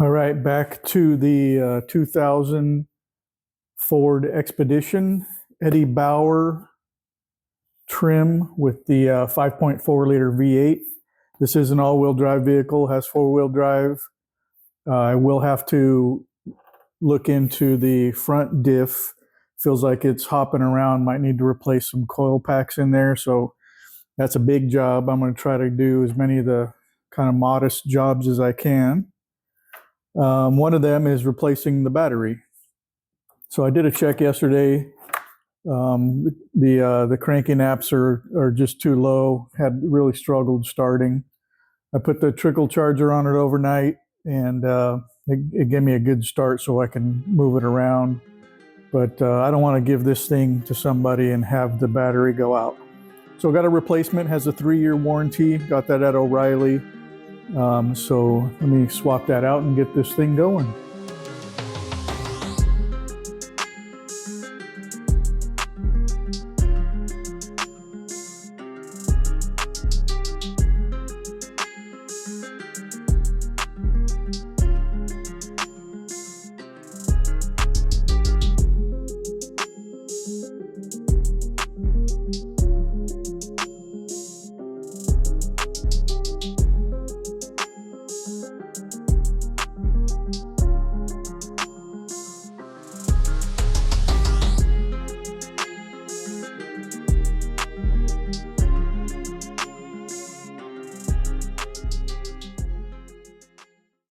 All right, back to the 2000 Ford Expedition, Eddie Bauer trim with the 5.4 liter V8. This is an all-wheel drive vehicle, has four-wheel drive. I will have to look into the front diff. Feels like it's hopping around, might need to replace some coil packs in there. So that's a big job. I'm going to try to do as many of the kind of modest jobs as I can. One of them is replacing the battery. So I did a check yesterday. The cranking apps are just too low. Had really struggled starting. I put the trickle charger on it overnight, and it gave me a good start, so I can move it around. But I don't want to give this thing to somebody and have the battery go out. So I got a replacement. Has a 3-year warranty. Got that at O'Reilly. So let me swap that out and get this thing going.